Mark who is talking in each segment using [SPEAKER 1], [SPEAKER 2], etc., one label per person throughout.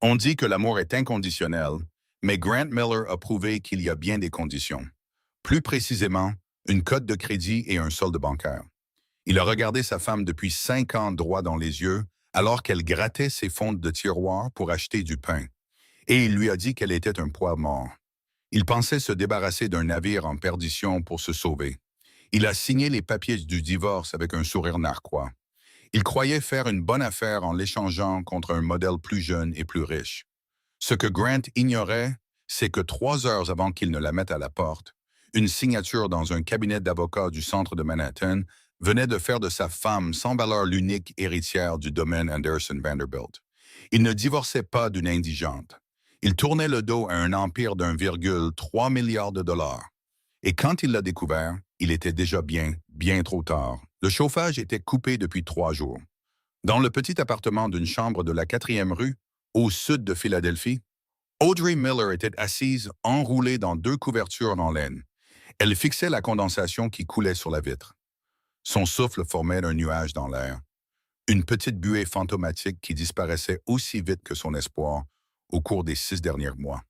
[SPEAKER 1] On dit que l'amour est inconditionnel, mais Grant Miller a prouvé qu'il y a bien des conditions. Plus précisément, une cote de crédit et un solde bancaire. Il a regardé sa femme depuis 5 ans droit dans les yeux, alors qu'elle grattait ses fonds de tiroir pour acheter du pain. Et il lui a dit qu'elle était un poids mort. Il pensait se débarrasser d'un navire en perdition pour se sauver. Il a signé les papiers du divorce avec un sourire narquois. Il croyait faire une bonne affaire en l'échangeant contre un modèle plus jeune et plus riche. Ce que Grant ignorait, c'est que 3 heures avant qu'il ne la mette à la porte, une signature dans un cabinet d'avocats du centre de Manhattan venait de faire de sa femme sans valeur l'unique héritière du domaine Anderson Vanderbilt. Il ne divorçait pas d'une indigente. Il tournait le dos à un empire d'1,3 milliard de dollars. Et quand il l'a découvert, il était déjà bien trop tard. Le chauffage était coupé depuis 3 jours. Dans le petit appartement d'une chambre de la 4e rue, au sud de Philadelphie, Audrey Miller était assise, enroulée dans 2 couvertures en laine. Elle fixait la condensation qui coulait sur la vitre. Son souffle formait un nuage dans l'air, une petite buée fantomatique qui disparaissait aussi vite que son espoir au cours des 6 derniers mois.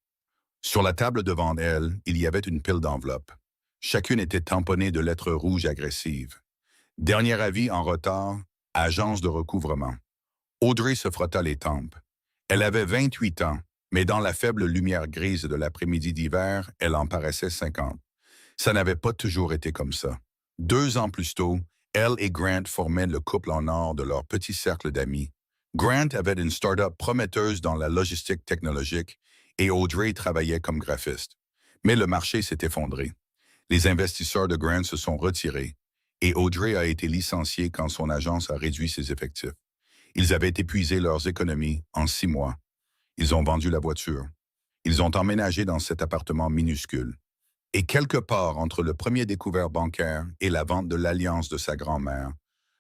[SPEAKER 1] Sur la table devant elle, il y avait une pile d'enveloppes. Chacune était tamponnée de lettres rouges agressives. Dernier avis en retard, agence de recouvrement. Audrey se frotta les tempes. Elle avait 28 ans, mais dans la faible lumière grise de l'après-midi d'hiver, elle en paraissait 50. Ça n'avait pas toujours été comme ça. 2 ans plus tôt, elle et Grant formaient le couple en or de leur petit cercle d'amis. Grant avait une start-up prometteuse dans la logistique technologique et Audrey travaillait comme graphiste. Mais le marché s'est effondré. Les investisseurs de Grant se sont retirés et Audrey a été licenciée quand son agence a réduit ses effectifs. Ils avaient épuisé leurs économies en 6 mois. Ils ont vendu la voiture. Ils ont emménagé dans cet appartement minuscule. Et quelque part entre le premier découvert bancaire et la vente de l'alliance de sa grand-mère,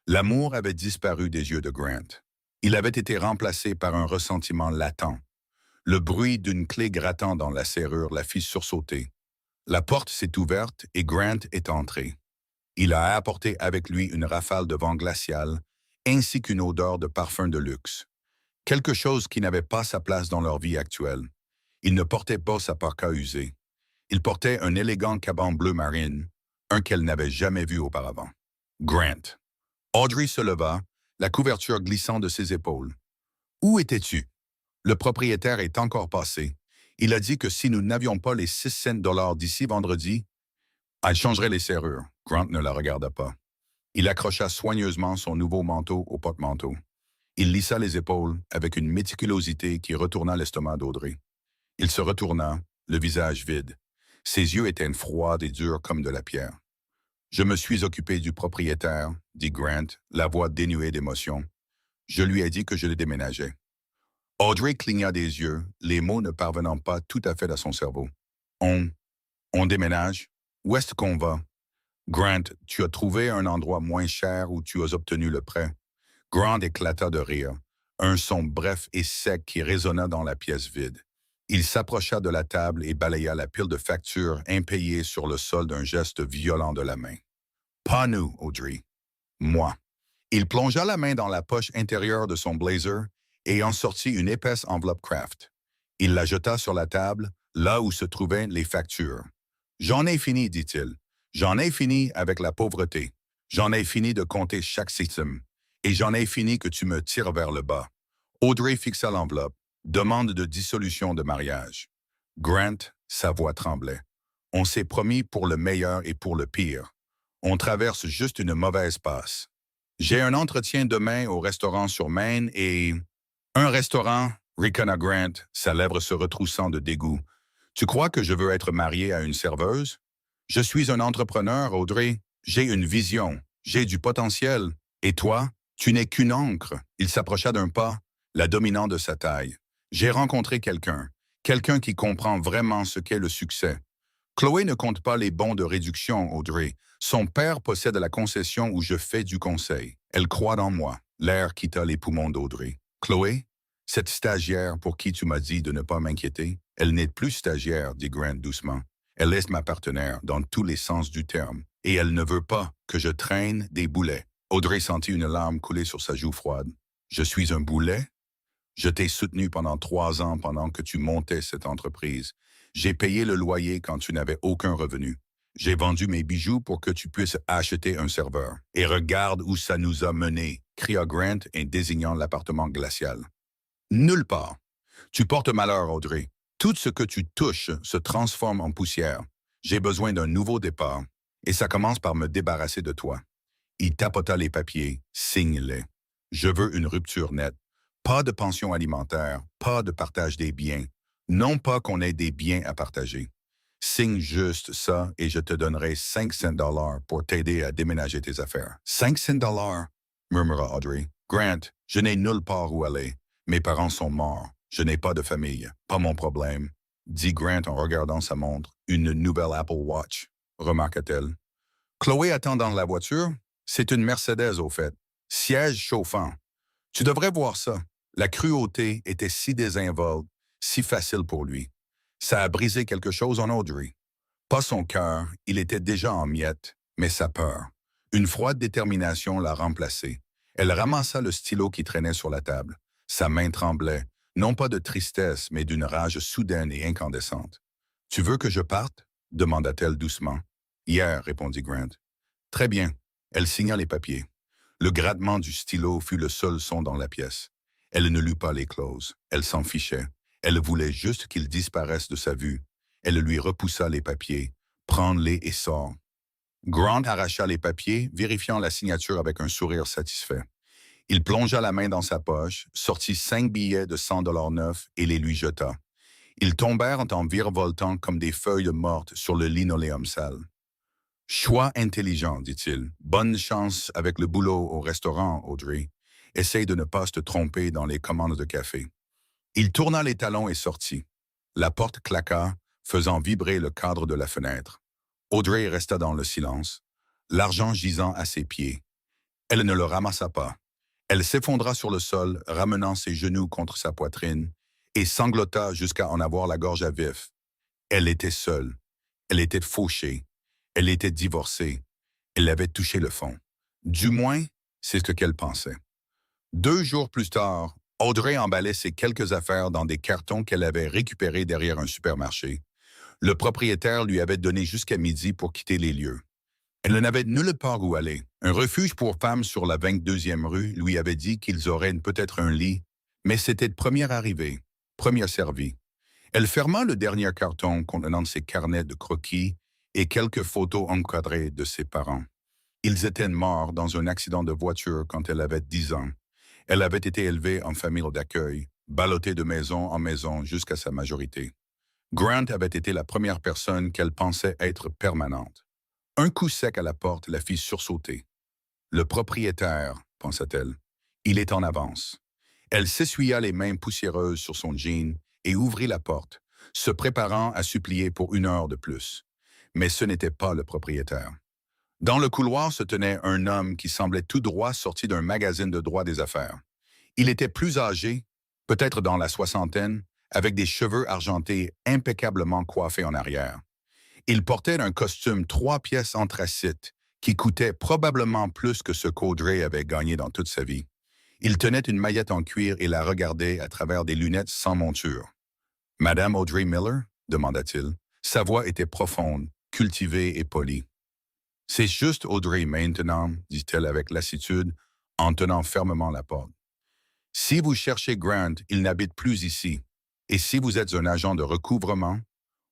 [SPEAKER 1] l'amour avait disparu des yeux de Grant. Il avait été remplacé par un ressentiment latent. Le bruit d'une clé grattant dans la serrure la fit sursauter. La porte s'est ouverte et Grant est entré. Il a apporté avec lui une rafale de vent glacial ainsi qu'une odeur de parfum de luxe. Quelque chose qui n'avait pas sa place dans leur vie actuelle. Il ne portait pas sa parka usée. Il portait un élégant caban bleu marine, un qu'elle n'avait jamais vu auparavant. Grant. Audrey se leva, la couverture glissant de ses épaules. Où étais-tu? Le propriétaire est encore passé. Il a dit que si nous n'avions pas les 6 cents dollars d'ici vendredi, elle changerait les serrures. Grant ne la regarda pas. Il accrocha soigneusement son nouveau manteau au porte-manteau. Il lissa les épaules avec une méticulosité qui retourna l'estomac d'Audrey. Il se retourna, le visage vide. Ses yeux étaient froids et durs comme de la pierre. « Je me suis occupé du propriétaire, » dit Grant, la voix dénuée d'émotion. « Je lui ai dit que je le déménageais. » Audrey cligna des yeux, les mots ne parvenant pas tout à fait à son cerveau. « On déménage? Où est-ce qu'on va? » « Grant, tu as trouvé un endroit moins cher où tu as obtenu le prêt. » Grant éclata de rire, un son bref et sec qui résonna dans la pièce vide. Il s'approcha de la table et balaya la pile de factures impayées sur le sol d'un geste violent de la main. « Pas nous, Audrey. Moi. » Il plongea la main dans la poche intérieure de son blazer et en sortit une épaisse enveloppe Kraft. Il la jeta sur la table, là où se trouvaient les factures. « J'en ai fini, dit-il. J'en ai fini avec la pauvreté. J'en ai fini de compter chaque centime. Et j'en ai fini que tu me tires vers le bas. » Audrey fixa l'enveloppe. Demande de dissolution de mariage. Grant, sa voix tremblait. On s'est promis pour le meilleur et pour le pire. On traverse juste une mauvaise passe. J'ai un entretien demain au restaurant sur Main et... Un restaurant, ricana Grant, sa lèvre se retroussant de dégoût. Tu crois que je veux être marié à une serveuse? Je suis un entrepreneur, Audrey. J'ai une vision. J'ai du potentiel. Et toi, tu n'es qu'une encre. Il s'approcha d'un pas, la dominant de sa taille. J'ai rencontré quelqu'un qui comprend vraiment ce qu'est le succès. Chloé ne compte pas les bons de réduction, Audrey. Son père possède la concession où je fais du conseil. Elle croit en moi. L'air quitta les poumons d'Audrey. Chloé, cette stagiaire pour qui tu m'as dit de ne pas m'inquiéter, elle n'est plus stagiaire, dit Grant doucement. Elle est ma partenaire dans tous les sens du terme, et elle ne veut pas que je traîne des boulets. Audrey sentit une larme couler sur sa joue froide. Je suis un boulet? Je t'ai soutenu pendant 3 ans pendant que tu montais cette entreprise. J'ai payé le loyer quand tu n'avais aucun revenu. J'ai vendu mes bijoux pour que tu puisses acheter un serveur. Et regarde où ça nous a menés, cria Grant en désignant l'appartement glacial. Nulle part. Tu portes malheur, Audrey. Tout ce que tu touches se transforme en poussière. J'ai besoin d'un nouveau départ. Et ça commence par me débarrasser de toi. Il tapota les papiers, signe-les. Je veux une rupture nette. Pas de pension alimentaire, pas de partage des biens. Non pas qu'on ait des biens à partager. Signe juste ça et je te donnerai 500 dollars pour t'aider à déménager tes affaires. 500 dollars, murmura Audrey. Grant, je n'ai nulle part où aller. Mes parents sont morts. Je n'ai pas de famille. Pas mon problème, dit Grant en regardant sa montre. Une nouvelle Apple Watch, remarqua-t-elle. Chloé attend dans la voiture. C'est une Mercedes, au fait. Siège chauffant. Tu devrais voir ça. La cruauté était si désinvolte, si facile pour lui. Ça a brisé quelque chose en Audrey. Pas son cœur, il était déjà en miettes, mais sa peur. Une froide détermination l'a remplacée. Elle ramassa le stylo qui traînait sur la table. Sa main tremblait, non pas de tristesse, mais d'une rage soudaine et incandescente. « Tu veux que je parte ?» demanda-t-elle doucement. « Hier » répondit Grant. « Très bien. » Elle signa les papiers. Le grattement du stylo fut le seul son dans la pièce. Elle ne lut pas les clauses. Elle s'en fichait. Elle voulait juste qu'il disparaisse de sa vue. Elle lui repoussa les papiers. « Prends-les et sors. » Grant arracha les papiers, vérifiant la signature avec un sourire satisfait. Il plongea la main dans sa poche, sortit 5 billets de 100 $ neufs et les lui jeta. Ils tombèrent en virevoltant comme des feuilles mortes sur le linoléum sale. « Choix intelligent, dit-il. Bonne chance avec le boulot au restaurant, Audrey. Essaye de ne pas te tromper dans les commandes de café. » Il tourna les talons et sortit. La porte claqua, faisant vibrer le cadre de la fenêtre. Audrey resta dans le silence, l'argent gisant à ses pieds. Elle ne le ramassa pas. Elle s'effondra sur le sol, ramenant ses genoux contre sa poitrine, et sanglota jusqu'à en avoir la gorge à vif. Elle était seule. Elle était fauchée. Elle était divorcée. Elle avait touché le fond. Du moins, c'est ce qu'elle pensait. 2 jours plus tard, Audrey emballait ses quelques affaires dans des cartons qu'elle avait récupérés derrière un supermarché. Le propriétaire lui avait donné jusqu'à midi pour quitter les lieux. Elle n'avait nulle part où aller. Un refuge pour femmes sur la 22e rue lui avait dit qu'ils auraient peut-être un lit, mais c'était première arrivée, première servie. Elle ferma le dernier carton contenant ses carnets de croquis et quelques photos encadrées de ses parents. Ils étaient morts dans un accident de voiture quand elle avait 10 ans. Elle avait été élevée en famille d'accueil, ballottée de maison en maison jusqu'à sa majorité. Grant avait été la première personne qu'elle pensait être permanente. Un coup sec à la porte la fit sursauter. « Le propriétaire », pensa-t-elle. « Il est en avance. » Elle s'essuya les mains poussiéreuses sur son jean et ouvrit la porte, se préparant à supplier pour 1 heure de plus. Mais ce n'était pas le propriétaire. Dans le couloir se tenait un homme qui semblait tout droit sorti d'un magazine de droit des affaires. Il était plus âgé, peut-être dans la soixantaine, avec des cheveux argentés impeccablement coiffés en arrière. Il portait un costume 3 pièces anthracite qui coûtait probablement plus que ce qu'Audrey avait gagné dans toute sa vie. Il tenait une maillette en cuir et la regardait à travers des lunettes sans monture. « Madame Audrey Miller ?» demanda-t-il. Sa voix était profonde, cultivée et polie. « C'est juste Audrey maintenant, » dit-elle avec lassitude, en tenant fermement la porte. « Si vous cherchez Grant, il n'habite plus ici. Et si vous êtes un agent de recouvrement,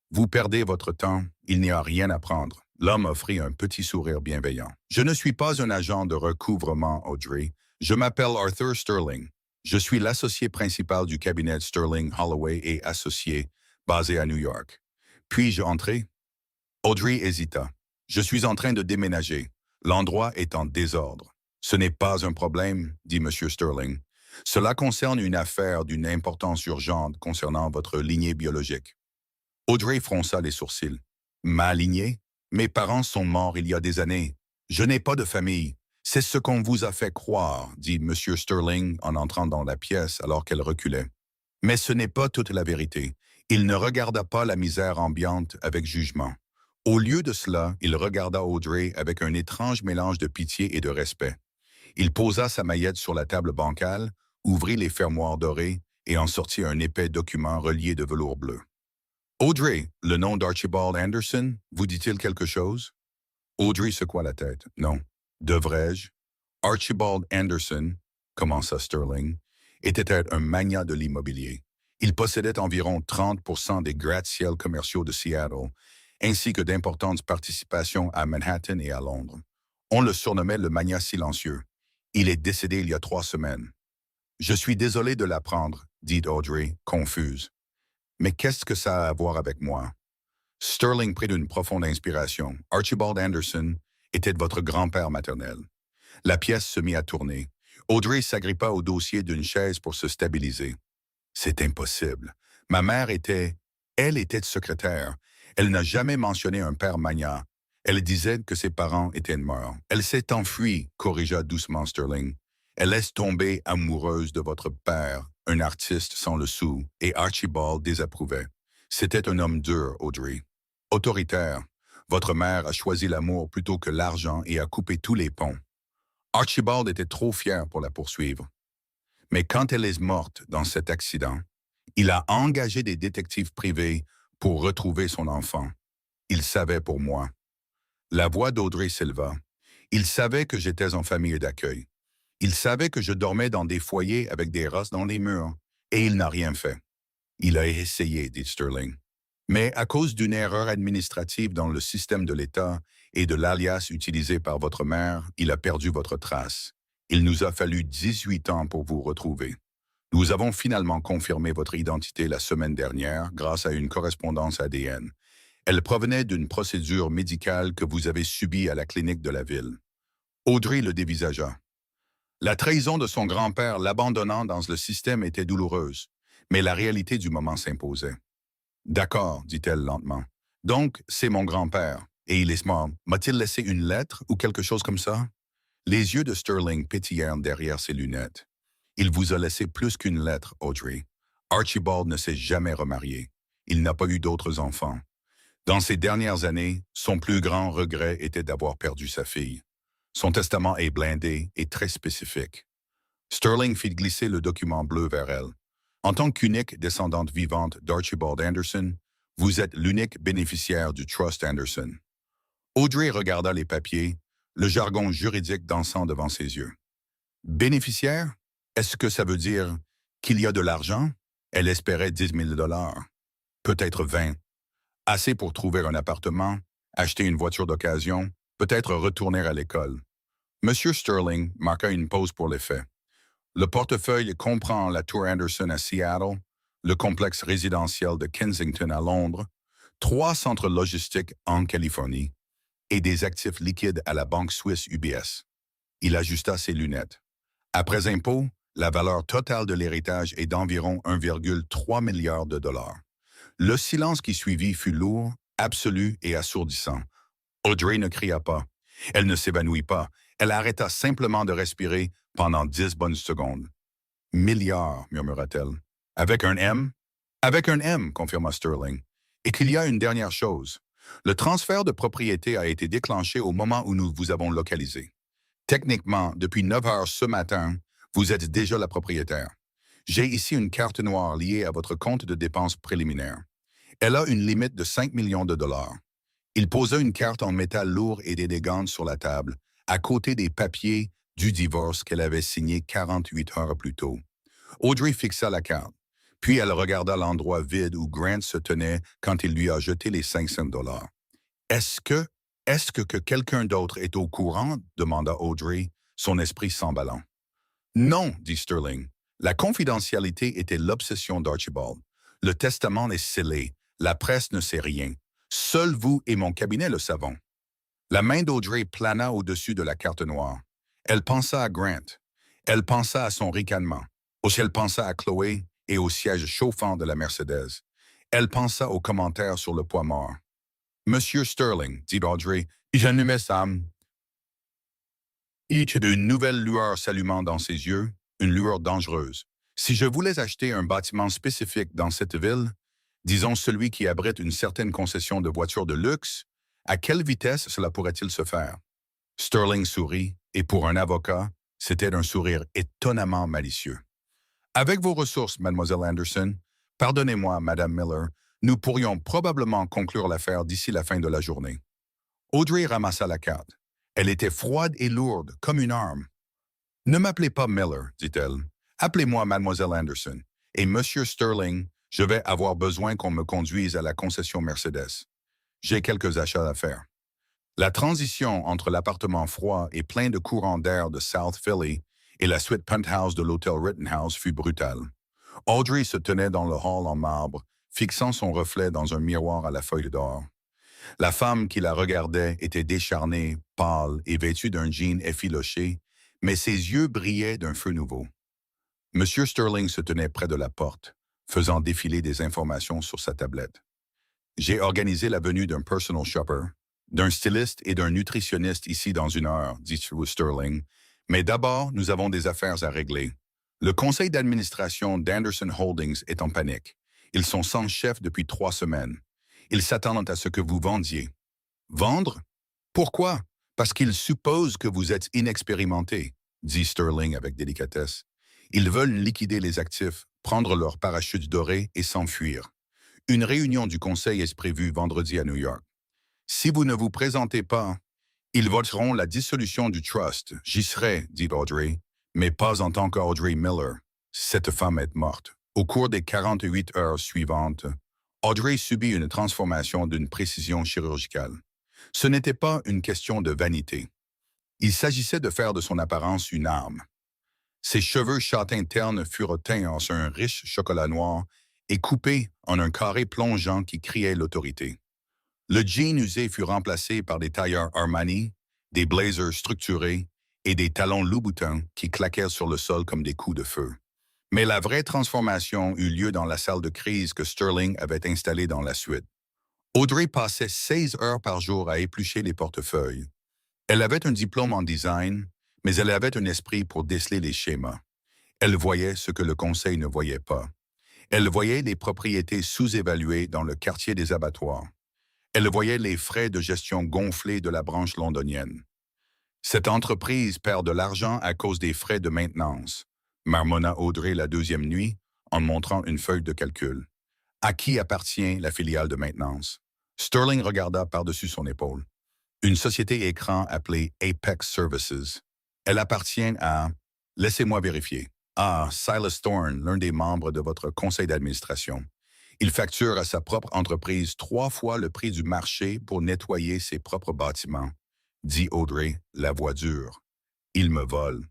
[SPEAKER 1] vous perdez votre temps, il n'y a rien à prendre. » L'homme offrit un petit sourire bienveillant. « Je ne suis pas un agent de recouvrement, Audrey. Je m'appelle Arthur Sterling. Je suis l'associé principal du cabinet Sterling, Holloway et Associés, basé à New York. Puis-je entrer? » Audrey hésita. « Je suis en train de déménager. L'endroit est en désordre. »« Ce n'est pas un problème, » dit M. Sterling. « Cela concerne une affaire d'une importance urgente concernant votre lignée biologique. » Audrey fronça les sourcils. « Ma lignée? Mes parents sont morts il y a des années. Je n'ai pas de famille. C'est ce qu'on vous a fait croire, » dit M. Sterling en entrant dans la pièce alors qu'elle reculait. Mais ce n'est pas toute la vérité. Il ne regarda pas la misère ambiante avec jugement. Au lieu de cela, il regarda Audrey avec un étrange mélange de pitié et de respect. Il posa sa maillette sur la table bancale, ouvrit les fermoirs dorés et en sortit un épais document relié de velours bleu. Audrey, le nom d'Archibald Anderson, vous dit-il quelque chose? Audrey secoua la tête. Non. Devrais-je? Archibald Anderson, commença Sterling, était un magnat de l'immobilier. Il possédait environ 30% des gratte-ciels commerciaux de Seattle, ainsi que d'importantes participations à Manhattan et à Londres. On le surnommait le magnat silencieux. Il est décédé il y a 3 semaines. Je suis désolé de l'apprendre, dit Audrey, confuse. Mais qu'est-ce que ça a à voir avec moi? Sterling prit d'une profonde inspiration. Archibald Anderson était votre grand-père maternel. La pièce se mit à tourner. Audrey s'agrippa au dossier d'une chaise pour se stabiliser. C'est impossible. Ma mère elle était secrétaire. Elle n'a jamais mentionné un père magnat. Elle disait que ses parents étaient morts. Elle s'est enfuie, corrigea doucement Sterling. Elle laisse tomber amoureuse de votre père, un artiste sans le sou, et Archibald désapprouvait. C'était un homme dur, Audrey. Autoritaire. Votre mère a choisi l'amour plutôt que l'argent et a coupé tous les ponts. Archibald était trop fier pour la poursuivre. Mais quand elle est morte dans cet accident, il a engagé des détectives privés pour retrouver son enfant. Il savait pour moi. La voix d'Audrey s'éleva. Il savait que j'étais en famille d'accueil. Il savait que je dormais dans des foyers avec des rosses dans les murs, et il n'a rien fait. Il a essayé, dit Sterling. Mais à cause d'une erreur administrative dans le système de l'État et de l'alias utilisé par votre mère, il a perdu votre trace. Il nous a fallu 18 ans pour vous retrouver. Nous avons finalement confirmé votre identité la semaine dernière grâce à une correspondance ADN. Elle provenait d'une procédure médicale que vous avez subie à la clinique de la ville. Audrey le dévisagea. La trahison de son grand-père l'abandonnant dans le système était douloureuse, mais la réalité du moment s'imposait. D'accord, dit-elle lentement. Donc, c'est mon grand-père, et il est mort. M'a-t-il laissé une lettre ou quelque chose comme ça? Les yeux de Sterling pétillèrent derrière ses lunettes. Il vous a laissé plus qu'une lettre, Audrey. Archibald ne s'est jamais remarié. Il n'a pas eu d'autres enfants. Dans ces dernières années, son plus grand regret était d'avoir perdu sa fille. Son testament est blindé et très spécifique. Sterling fit glisser le document bleu vers elle. En tant qu'unique descendante vivante d'Archibald Anderson, vous êtes l'unique bénéficiaire du Trust Anderson. Audrey regarda les papiers, le jargon juridique dansant devant ses yeux. Bénéficiaire? Est-ce que ça veut dire qu'il y a de l'argent? Elle espérait 10 000 $. Peut-être 20. Assez pour trouver un appartement, acheter une voiture d'occasion, peut-être retourner à l'école. Monsieur Sterling marqua une pause pour les faits. Le portefeuille comprend la Tour Anderson à Seattle, le complexe résidentiel de Kensington à Londres, 3 centres logistiques en Californie et des actifs liquides à la banque suisse UBS. Il ajusta ses lunettes. Après impôt, la valeur totale de l'héritage est d'environ 1,3 milliard de dollars. Le silence qui suivit fut lourd, absolu et assourdissant. Audrey ne cria pas. Elle ne s'évanouit pas. Elle arrêta simplement de respirer pendant 10 bonnes secondes. « Milliards, murmura-t-elle. Avec un M? Avec un M, confirma Sterling. Et qu'il y a une dernière chose. Le transfert de propriété a été déclenché au moment où nous vous avons localisé. Techniquement, depuis 9 heures ce matin, vous êtes déjà la propriétaire. J'ai ici une carte noire liée à votre compte de dépenses préliminaires. Elle a une limite de 5 millions de dollars. Il posa une carte en métal lourd et élégante sur la table, à côté des papiers du divorce qu'elle avait signé 48 heures plus tôt. Audrey fixa la carte, puis elle regarda l'endroit vide où Grant se tenait quand il lui a jeté les 500 $. Est-ce que quelqu'un d'autre est au courant? Demanda Audrey, son esprit s'emballant. Non, dit Sterling. La confidentialité était l'obsession d'Archibald. Le testament est scellé. La presse ne sait rien. Seul vous et mon cabinet le savons. La main d'Audrey plana au-dessus de la carte noire. Elle pensa à Grant. Elle pensa à son ricanement. Elle pensa à Chloé et au siège chauffant de la Mercedes. Elle pensa aux commentaires sur le poids mort. Monsieur Sterling, dit Audrey, j'allumais Sam. Une nouvelle lueur s'allumant dans ses yeux, une lueur dangereuse. Si je voulais acheter un bâtiment spécifique dans cette ville, disons celui qui abrite une certaine concession de voitures de luxe, à quelle vitesse cela pourrait-il se faire? Sterling sourit, et pour un avocat, c'était un sourire étonnamment malicieux. Avec vos ressources, mademoiselle Anderson, pardonnez-moi, madame Miller, nous pourrions probablement conclure l'affaire d'ici la fin de la journée. Audrey ramassa la carte. Elle était froide et lourde, comme une arme. Ne m'appelez pas Miller, dit-elle. Appelez-moi mademoiselle Anderson. Et monsieur Sterling, je vais avoir besoin qu'on me conduise à la concession Mercedes. J'ai quelques achats à faire. La transition entre l'appartement froid et plein de courants d'air de South Philly et la suite penthouse de l'hôtel Rittenhouse fut brutale. Audrey se tenait dans le hall en marbre, fixant son reflet dans un miroir à la feuille d'or. La femme qui la regardait était décharnée, pâle et vêtue d'un jean effiloché, mais ses yeux brillaient d'un feu nouveau. Monsieur Sterling se tenait près de la porte, faisant défiler des informations sur sa tablette. J'ai organisé la venue d'un personal shopper, d'un styliste et d'un nutritionniste ici dans 1 heure, dit Sterling, mais d'abord, nous avons des affaires à régler. Le conseil d'administration d'Anderson Holdings est en panique. Ils sont sans chef depuis 3 semaines. Ils s'attendent à ce que vous vendiez. Vendre? Pourquoi? Parce qu'ils supposent que vous êtes inexpérimenté, dit Sterling avec délicatesse. Ils veulent liquider les actifs, prendre leur parachute doré et s'enfuir. Une réunion du conseil est prévue vendredi à New York. Si vous ne vous présentez pas, ils voteront la dissolution du trust. J'y serai, dit Audrey, mais pas en tant qu'Audrey Miller. Cette femme est morte. Au cours des 48 heures suivantes, Audrey subit une transformation d'une précision chirurgicale. Ce n'était pas une question de vanité. Il s'agissait de faire de son apparence une arme. Ses cheveux châtains ternes furent teints en un riche chocolat noir et coupés en un carré plongeant qui criait l'autorité. Le jean usé fut remplacé par des tailleurs Armani, des blazers structurés et des talons Louboutin qui claquèrent sur le sol comme des coups de feu. Mais la vraie transformation eut lieu dans la salle de crise que Sterling avait installée dans la suite. Audrey passait 16 heures par jour à éplucher les portefeuilles. Elle avait un diplôme en design, mais elle avait un esprit pour déceler les schémas. Elle voyait ce que le conseil ne voyait pas. Elle voyait les propriétés sous-évaluées dans le quartier des abattoirs. Elle voyait les frais de gestion gonflés de la branche londonienne. Cette entreprise perd de l'argent à cause des frais de maintenance, marmonna Audrey la 2e nuit en montrant une feuille de calcul. À qui appartient la filiale de maintenance? Sterling regarda par-dessus son épaule. Une société écran appelée Apex Services. Elle appartient à... Laissez-moi vérifier. Ah, Silas Thorne, l'un des membres de votre conseil d'administration. Il facture à sa propre entreprise 3 fois le prix du marché pour nettoyer ses propres bâtiments, dit Audrey, la voix dure. Il me vole.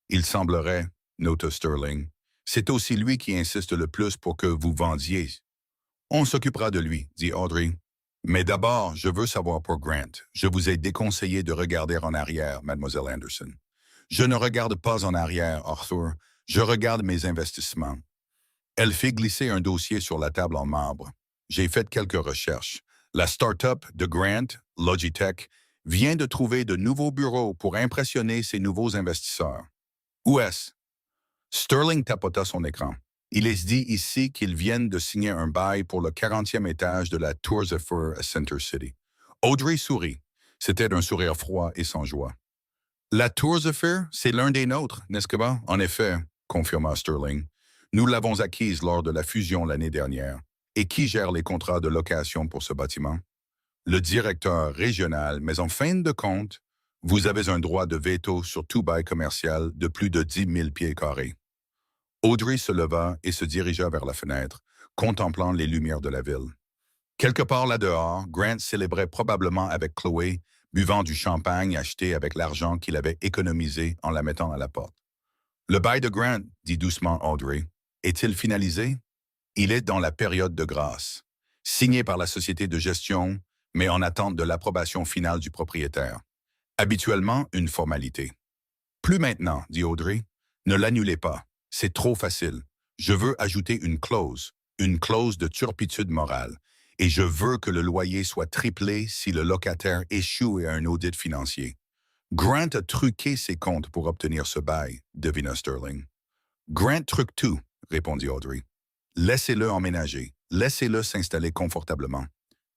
[SPEAKER 1] Il semblerait, nota Sterling. C'est aussi lui qui insiste le plus pour que vous vendiez. On s'occupera de lui, dit Audrey. Mais d'abord, je veux savoir pour Grant. Je vous ai déconseillé de regarder en arrière, mademoiselle Anderson. Je ne regarde pas en arrière, Arthur. Je regarde mes investissements. Elle fit glisser un dossier sur la table en marbre. J'ai fait quelques recherches. La start-up de Grant, Logitech, vient de trouver de nouveaux bureaux pour impressionner ses nouveaux investisseurs. Où est-ce? Sterling tapota son écran. Il est dit ici qu'ils viennent de signer un bail pour le 40e étage de la Tour Zephyr à Center City. Audrey sourit. C'était un sourire froid et sans joie. La Tour Zephyr, c'est l'un des nôtres, n'est-ce pas? En effet, confirma Sterling. Nous l'avons acquise lors de la fusion l'année dernière. Et qui gère les contrats de location pour ce bâtiment? Le directeur régional, mais en fin de compte, vous avez un droit de veto sur tout bail commercial de plus de 10 000 pieds carrés. Audrey se leva et se dirigea vers la fenêtre, contemplant les lumières de la ville. Quelque part là-dehors, Grant célébrait probablement avec Chloé, buvant du champagne acheté avec l'argent qu'il avait économisé en la mettant à la porte. Le bail de Grant, dit doucement Audrey, est-il finalisé? Il est dans la période de grâce, signé par la société de gestion, mais en attente de l'approbation finale du propriétaire. Habituellement, une formalité. Plus maintenant, dit Audrey. Ne l'annulez pas. C'est trop facile. Je veux ajouter une clause de turpitude morale, et je veux que le loyer soit triplé si le locataire échoue à un audit financier. Grant a truqué ses comptes pour obtenir ce bail, devina Sterling. Grant truque tout, répondit Audrey. Laissez-le emménager, laissez-le s'installer confortablement.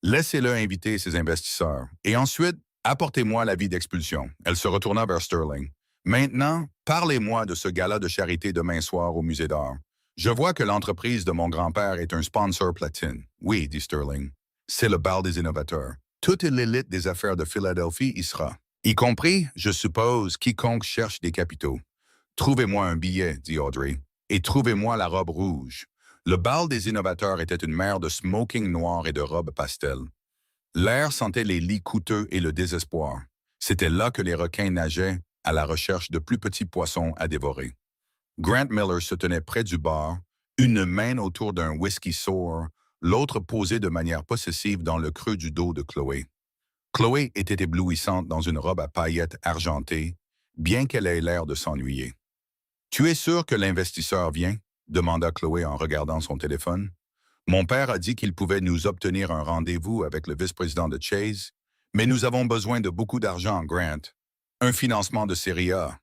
[SPEAKER 1] Laissez-le inviter ses investisseurs, et ensuite, apportez-moi l'avis d'expulsion. Elle se retourna vers Sterling. Maintenant, parlez-moi de ce gala de charité demain soir au Musée d'Art. Je vois que l'entreprise de mon grand-père est un sponsor platine. Oui, dit Sterling. C'est le bal des innovateurs. Toute l'élite des affaires de Philadelphie y sera. Y compris, je suppose, quiconque cherche des capitaux. Trouvez-moi un billet, dit Audrey, et trouvez-moi la robe rouge. Le bal des innovateurs était une mer de smoking noir et de robes pastel. L'air sentait les lits coûteux et le désespoir. C'était là que les requins nageaient à la recherche de plus petits poissons à dévorer. Grant Miller se tenait près du bar, une main autour d'un whisky sour, l'autre posée de manière possessive dans le creux du dos de Chloé. Chloé était éblouissante dans une robe à paillettes argentées, bien qu'elle ait l'air de s'ennuyer. « Tu es sûr que l'investisseur vient? » demanda Chloé en regardant son téléphone. « Mon père a dit qu'il pouvait nous obtenir un rendez-vous avec le vice-président de Chase, mais nous avons besoin de beaucoup d'argent, Grant. Un financement de série A. »«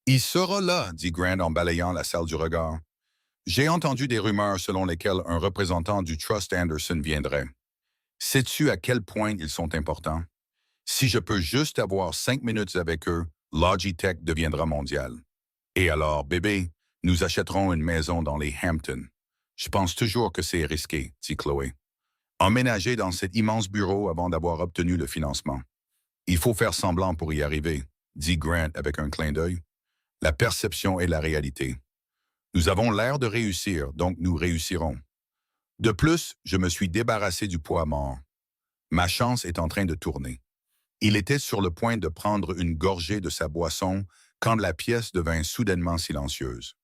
[SPEAKER 1] Il sera là, » dit Grant en balayant la salle du regard. « J'ai entendu des rumeurs selon lesquelles un représentant du Trust Anderson viendrait. Sais-tu à quel point ils sont importants? Si je peux juste avoir 5 minutes avec eux, Logitech deviendra mondial. Et alors, bébé, nous achèterons une maison dans les Hamptons. Je pense toujours que c'est risqué, dit Chloé. Emménager dans cet immense bureau avant d'avoir obtenu le financement. Il faut faire semblant pour y arriver, dit Grant avec un clin d'œil. La perception est la réalité. Nous avons l'air de réussir, donc nous réussirons. De plus, je me suis débarrassé du poids mort. Ma chance est en train de tourner. Il était sur le point de prendre une gorgée de sa boisson quand la pièce devint soudainement silencieuse.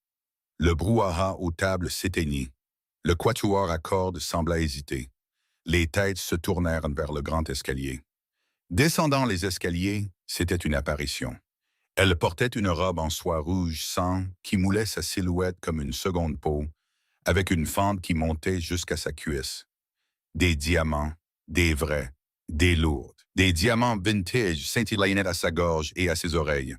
[SPEAKER 1] Le brouhaha aux tables s'éteignit. Le quatuor à cordes sembla hésiter. Les têtes se tournèrent vers le grand escalier. Descendant les escaliers, c'était une apparition. Elle portait une robe en soie rouge sang qui moulait sa silhouette comme une seconde peau, avec une fente qui montait jusqu'à sa cuisse. Des diamants, des vrais, des lourdes. Des diamants vintage scintillaient à sa gorge et à ses oreilles.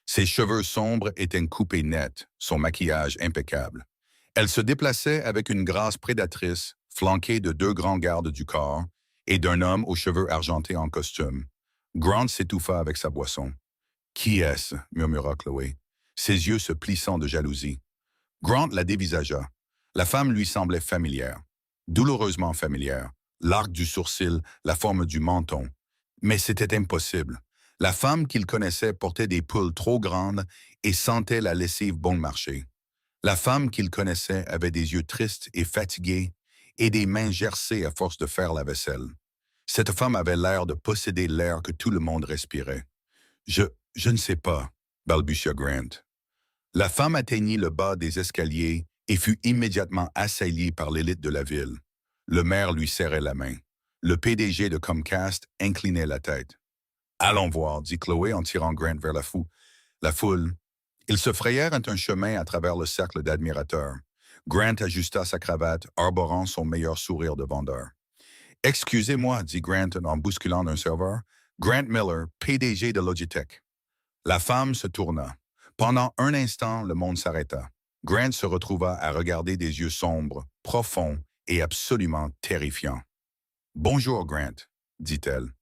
[SPEAKER 1] Ses cheveux sombres étaient coupés nets, son maquillage impeccable. Elle se déplaçait avec une grâce prédatrice, flanquée de 2 grands gardes du corps et d'un homme aux cheveux argentés en costume. Grant s'étouffa avec sa boisson. « Qui est-ce? » murmura Chloé, ses yeux se plissant de jalousie. Grant la dévisagea. La femme lui semblait familière, douloureusement familière, l'arc du sourcil, la forme du menton. Mais c'était impossible. La femme qu'il connaissait portait des poules trop grandes et sentait la lessive bon marché. La femme qu'il connaissait avait des yeux tristes et fatigués et des mains gercées à force de faire la vaisselle. Cette femme avait l'air de posséder l'air que tout le monde respirait. Je ne sais pas, balbutia Grant. La femme atteignit le bas des escaliers et fut immédiatement assaillie par l'élite de la ville. Le maire lui serrait la main. Le PDG de Comcast inclinait la tête. « Allons voir, » dit Chloé en tirant Grant vers la foule. Ils se frayèrent un chemin à travers le cercle d'admirateurs. Grant ajusta sa cravate, arborant son meilleur sourire de vendeur. « Excusez-moi, » dit Grant en bousculant un serveur. « Grant Miller, PDG de Logitech. » La femme se tourna. Pendant un instant, le monde s'arrêta. Grant se retrouva à regarder des yeux sombres, profonds et absolument terrifiants. « Bonjour, Grant, » dit-elle.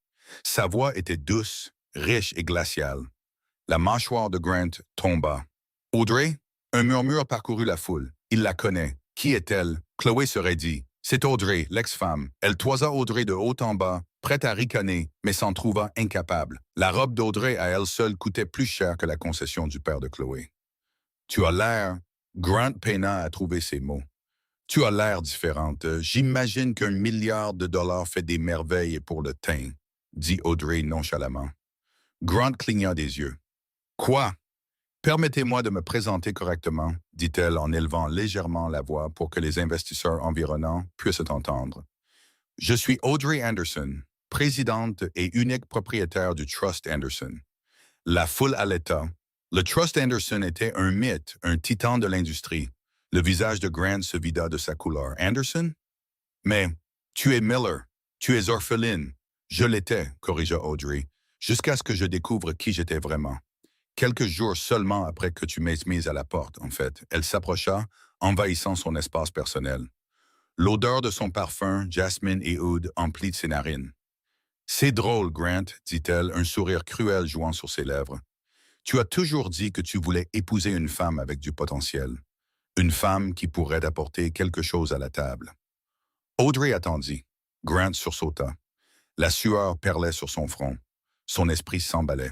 [SPEAKER 1] Sa voix était douce, riche et glaciale. La mâchoire de Grant tomba. « Audrey ?» Un murmure parcourut la foule. « Il la connaît. Qui est-elle? » Chloé se raidit. « C'est Audrey, l'ex-femme. » Elle toisa Audrey de haut en bas, prête à ricaner, mais s'en trouva incapable. La robe d'Audrey à elle seule coûtait plus cher que la concession du père de Chloé. « Tu as l'air... » Grant peina à trouver ses mots. « Tu as l'air différente. J'imagine qu'1 milliard de dollars fait des merveilles pour le teint, » dit Audrey nonchalamment. Grant cligna des yeux. « Quoi? Permettez-moi de me présenter correctement, » dit-elle en élevant légèrement la voix pour que les investisseurs environnants puissent entendre. « Je suis Audrey Anderson, présidente et unique propriétaire du Trust Anderson. » La foule haleta. Le Trust Anderson était un mythe, un titan de l'industrie. Le visage de Grant se vida de sa couleur. « Anderson? Mais tu es Miller, tu es orpheline. » « Je l'étais, » corrigea Audrey, « jusqu'à ce que je découvre qui j'étais vraiment. Quelques jours seulement après que tu m'aies mise à la porte, en fait. » Elle s'approcha, envahissant son espace personnel. L'odeur de son parfum, jasmine et oud, emplit ses narines. « C'est drôle, Grant, » dit-elle, un sourire cruel jouant sur ses lèvres. « Tu as toujours dit que tu voulais épouser une femme avec du potentiel. Une femme qui pourrait apporter quelque chose à la table. Audrey attendit. Grant sursauta. La sueur perlait sur son front. Son esprit s'emballait.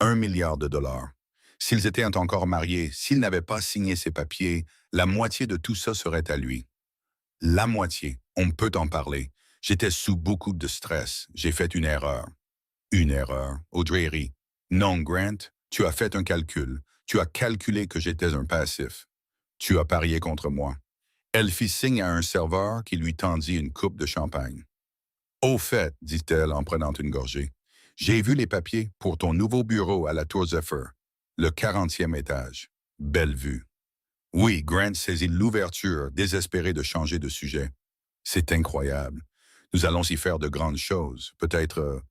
[SPEAKER 1] 1 milliard de dollars. S'ils étaient encore mariés, s'il n'avait pas signé ses papiers, la moitié de tout ça serait à lui. La moitié. On peut en parler. J'étais sous beaucoup de stress. J'ai fait une erreur. Une erreur. Audrey rit. Non, Grant, tu as fait un calcul. Tu as calculé que j'étais un passif. Tu as parié contre moi. Elle fit signe à un serveur qui lui tendit une coupe de champagne. Au fait, dit-elle en prenant une gorgée, j'ai vu les papiers pour ton nouveau bureau à la Tour Zephyr, le 40e étage. Belle vue. Oui, Grant saisit l'ouverture, désespéré de changer de sujet. C'est incroyable. Nous allons y faire de grandes choses. Peut-être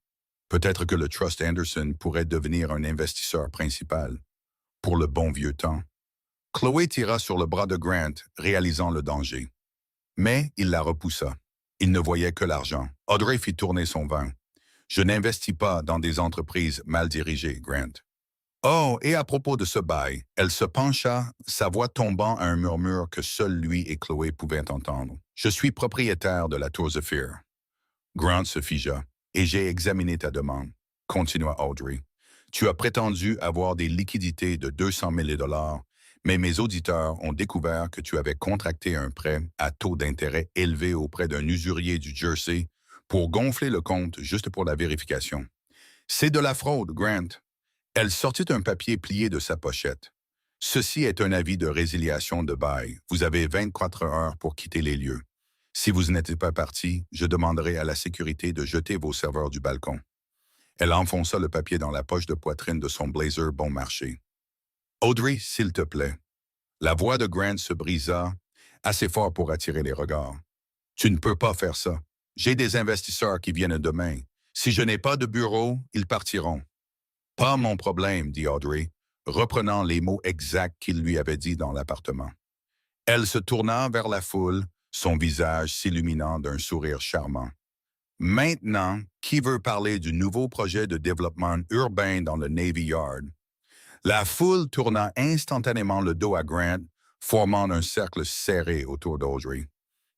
[SPEAKER 1] que le Trust Anderson pourrait devenir un investisseur principal. Pour le bon vieux temps. Chloé tira sur le bras de Grant, réalisant le danger. Mais il la repoussa. Il ne voyait que l'argent. Audrey fit tourner son vin. Je n'investis pas dans des entreprises mal dirigées, Grant. Oh, et à propos de ce bail, elle se pencha, sa voix tombant à un murmure que seul lui et Chloé pouvaient entendre. Je suis propriétaire de la Tour Zephyr. Grant se figea. Et j'ai examiné ta demande, continua Audrey. Tu as prétendu avoir des liquidités de 200 000 dollars, mais mes auditeurs ont découvert que tu avais contracté un prêt à taux d'intérêt élevé auprès d'un usurier du Jersey pour gonfler le compte juste pour la vérification. C'est de la fraude, Grant. Elle sortit un papier plié de sa pochette. Ceci est un avis de résiliation de bail. Vous avez 24 heures pour quitter les lieux. Si vous n'êtes pas parti, je demanderai à la sécurité de jeter vos serveurs du balcon. Elle enfonça le papier dans la poche de poitrine de son blazer bon marché. Audrey, s'il te plaît. La voix de Grant se brisa, assez fort pour attirer les regards. Tu ne peux pas faire ça. J'ai des investisseurs qui viennent demain. Si je n'ai pas de bureau, ils partiront. Pas mon problème, dit Audrey, reprenant les mots exacts qu'il lui avait dit dans l'appartement. Elle se tourna vers la foule, son visage s'illuminant d'un sourire charmant. Maintenant, qui veut parler du nouveau projet de développement urbain dans le Navy Yard? La foule tourna instantanément le dos à Grant, formant un cercle serré autour d'Audrey.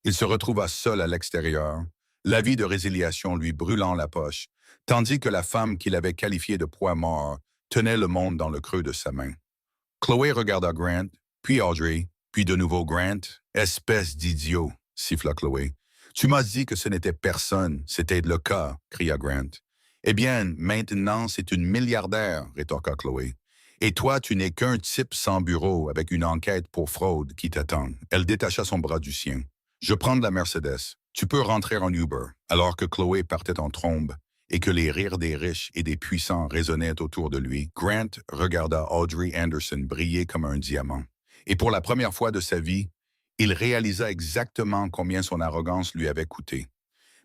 [SPEAKER 1] Il se retrouva seul à l'extérieur, l'avis de résiliation lui brûlant la poche, tandis que la femme qu'il avait qualifiée de poids mort tenait le monde dans le creux de sa main. Chloé regarda Grant, puis Audrey, puis de nouveau Grant. « Espèce d'idiot !» siffla Chloé. « Tu m'as dit que ce n'était personne, c'était le cas !» cria Grant. « Eh bien, maintenant c'est une milliardaire !» rétorqua Chloé. « Et toi, tu n'es qu'un type sans bureau avec une enquête pour fraude qui t'attend. » Elle détacha son bras du sien. « Je prends de la Mercedes. Tu peux rentrer en Uber. » Alors que Chloé partait en trombe et que les rires des riches et des puissants résonnaient autour de lui, Grant regarda Audrey Anderson briller comme un diamant. Et pour la première fois de sa vie, il réalisa exactement combien son arrogance lui avait coûté.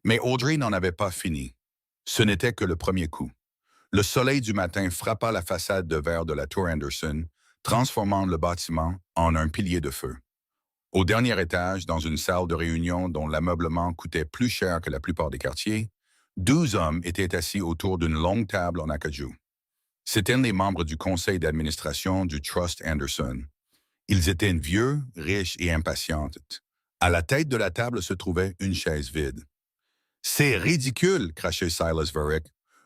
[SPEAKER 1] Mais Audrey n'en avait pas fini. Ce n'était que le premier coup. Le soleil du matin frappa la façade de verre de la Tour Anderson, transformant le bâtiment en un pilier de feu. Au dernier étage, dans une salle de réunion dont l'ameublement coûtait plus cher que la plupart des quartiers, 12 hommes étaient assis autour d'une longue table en acajou. C'étaient les membres du conseil d'administration du Trust Anderson. Ils étaient vieux, riches et impatients. À la tête de la table se trouvait une chaise vide. « C'est ridicule !» crachait Silas Varick,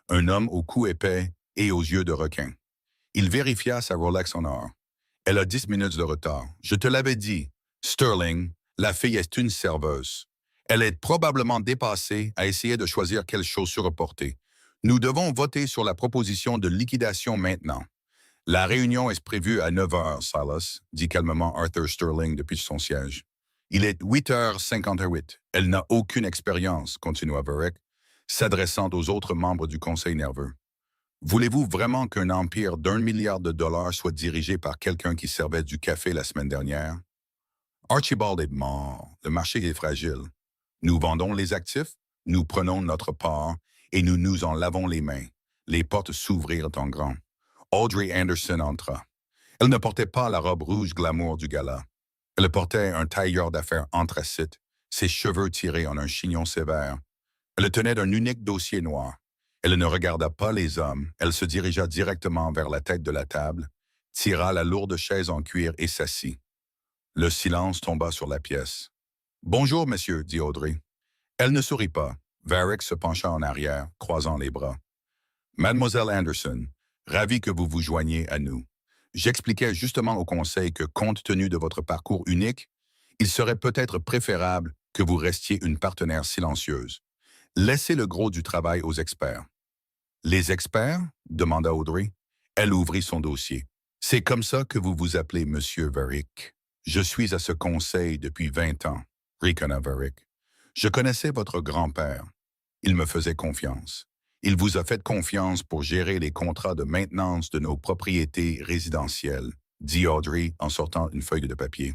[SPEAKER 1] un homme au cou épais et aux yeux de requin. Il vérifia sa Rolex en or. « Elle a 10 minutes de retard. Je te l'avais dit. Sterling, la fille est une serveuse. Elle est probablement dépassée à essayer de choisir quelle chaussure porter. Nous devons voter sur la proposition de liquidation maintenant. » « La réunion est prévue à 9 heures, Silas, dit calmement Arthur Sterling depuis son siège. Il est 8h58. Elle n'a aucune expérience, continua Varick, s'adressant aux autres membres du conseil nerveux. Voulez-vous vraiment qu'un empire d'1 milliard de dollars soit dirigé par quelqu'un qui servait du café la semaine dernière? Archibald est mort. Le marché est fragile. Nous vendons les actifs, nous prenons notre part et nous nous en lavons les mains. Les portes s'ouvrirent en grand. Audrey Anderson entra. Elle ne portait pas la robe rouge glamour du gala. Elle portait un tailleur d'affaires anthracite, ses cheveux tirés en un chignon sévère. Elle tenait d'un unique dossier noir. Elle ne regarda pas les hommes. Elle se dirigea directement vers la tête de la table, tira la lourde chaise en cuir et s'assit. Le silence tomba sur la pièce. « Bonjour, monsieur, dit Audrey. Elle ne sourit pas. Varick se pencha en arrière, croisant les bras. « Mademoiselle Anderson, ravi que vous vous joigniez à nous. J'expliquais justement au conseil que, compte tenu de votre parcours unique, il serait peut-être préférable que vous restiez une partenaire silencieuse. Laissez le gros du travail aux experts. » « Les experts ?» demanda Audrey. Elle ouvrit son dossier. « C'est comme ça que vous vous appelez, monsieur Varick. Je suis à ce conseil depuis 20 ans, ricana Varick. Je connaissais votre grand-père. Il me faisait confiance. Il vous a fait confiance pour gérer les contrats de maintenance de nos propriétés résidentielles, dit Audrey en sortant une feuille de papier.